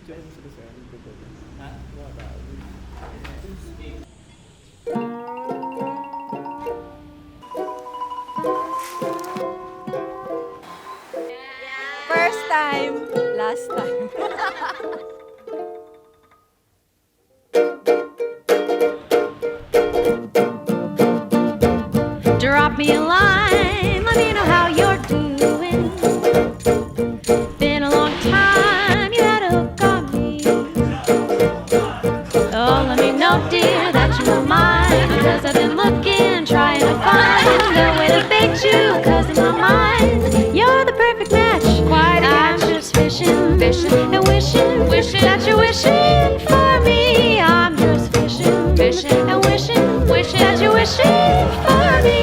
First time, last time. Drop me a line, let me know how you're doing. Been a long time, you had a hook on me. Oh, let me know, dear, that you are mine. Because I've been looking, trying to find a way to fix you. Cause in my mind, you're the perfect match. I'm just fishing, fishing, and wishing, wishing that you're wishing for me. I'm just fishing, fishing, and wishing, wishing that you're wishing for me.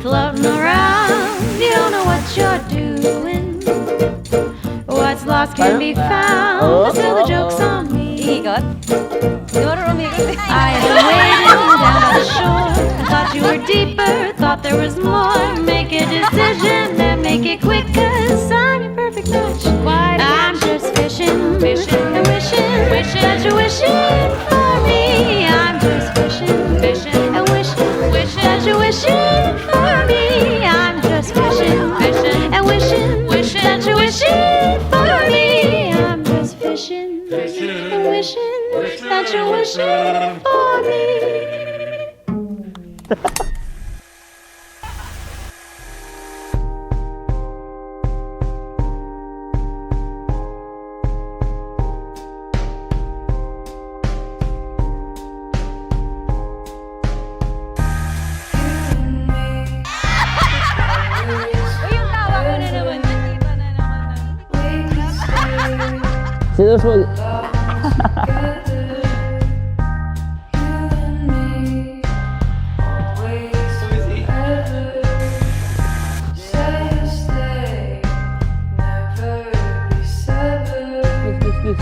Floating around, you don't know what you're doing. What's lost can be found, but still the joke's on me. Ikot? Siguro umikot. I had been waiting down by the shore. I thought you were deeper, thought there was more. Make a decision, then make it quick, cause I'm your perfect match. I'm just fishing, fishing, and wishing, wishing that you're wishing for me. I'm just fishing, fishing, and wishing, wishing that you're wishing for me. I'm just fishing, fishing, and wishing, wishing that you're wishing for me. I'm just fishing, fishing, and wishing that you're wishing for me. Yung tawa ko na naman. Nakita na naman. Seriously. This.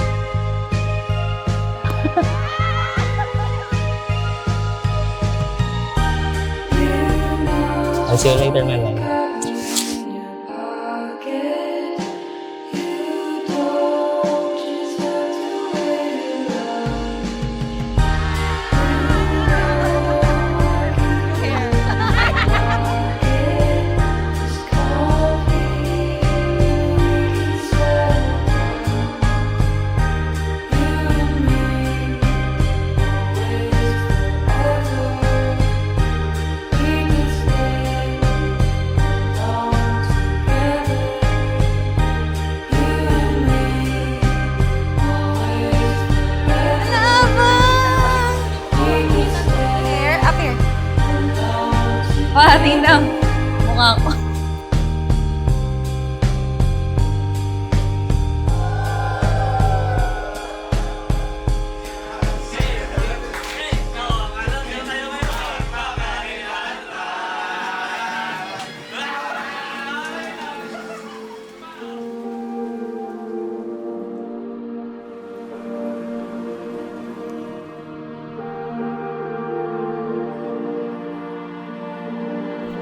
I'll see you later, my love. Here, up here. Tingnan. Mukha ko.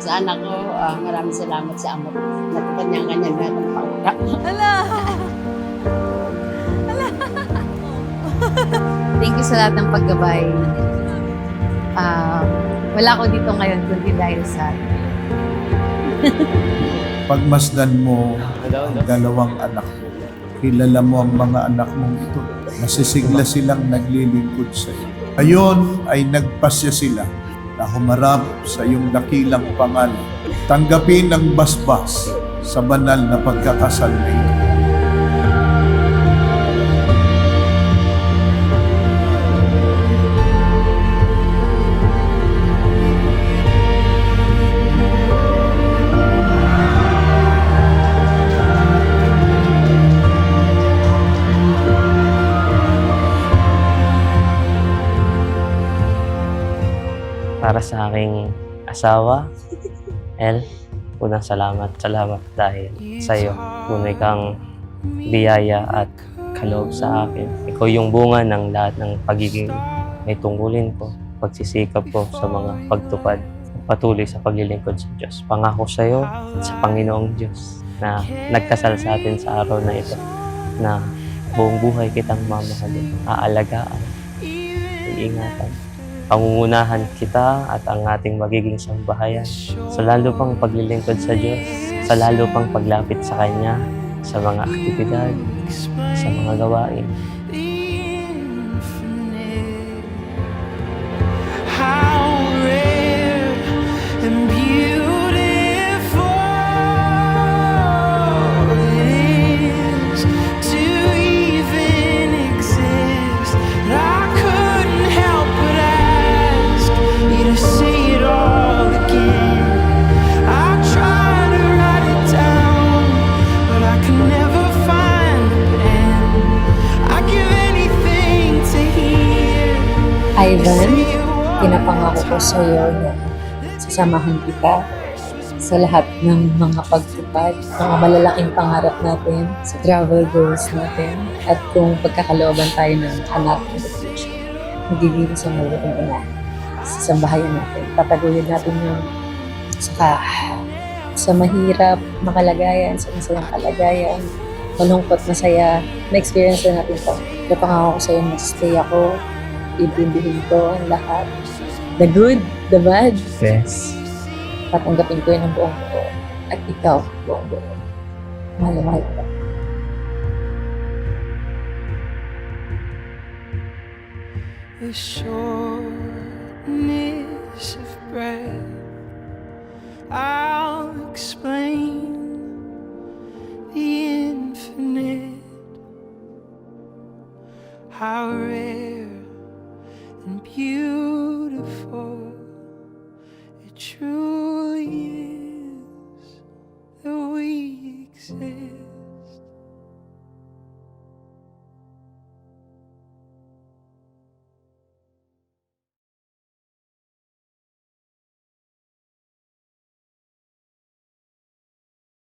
Sa anak ko, maraming salamat sa amo. Natupad niya ang kanyang lahat ng pangarap. Hala! Thank you sa lahat ng paggabay. Wala ko dito ngayon kundi dahil sa Pagmasdan mo ang dalawang anak mo. Kilala mo ang mga anak mong ito. Masisigla silang naglilingkod sa iyo. Ayon ay nagpasya sila na humarap sa iyong dakilang pangalan. Tanggapin ang basbas sa banal na pagkakasal na ito. Para sa aking asawa, El, unang salamat dahil sa iyo. Tunay kang biyaya at kaloob sa akin. Ikaw yung bunga ng lahat ng pagiging may tungkulin ko, pagsisikap ko sa mga pagtupad, patuloy sa paglilingkod sa Diyos. Pangako sa iyo at sa Panginoong Diyos na nagkasal sa atin sa araw na ito, na buong buhay kitang mamahalin, aalagaan, iingatan. Pangungunahan kita at ang ating magiging sambahayan sa lalo pang paglilingkod sa Diyos, sa lalo pang paglapit sa Kanya, sa mga aktibidad, sa mga gawain. How rare and beautiful it is to even exist. I couldn't help but ask you to say it all again. I tried to write it down, but I could never find a pen. I'd give anything to hear you Ivan, say it. pinapangako ko sa iyo na sasamahan kita sa lahat ng mga pagtupad, mga malalaking pangarap natin, sa travel goals natin, at kung pagkakalooban tayo ng anak in the future. Magiging sa mabuting ina sa sambahayan natin. Tataguyod natin yung sa mahirap na kalagayan, sa masayang kalagayan, malungkot, masaya, na-experience na natin ito. Pinapangako ko sa iyo na stay ako, ibindihin ko ang lahat. The good, the bad, Yes. tatanggapin ko yun ng buong buo. At ikaw, buong buo. Mahal na mahal ka. The shortness of breath, I'll explain the infinite. How rare and beautiful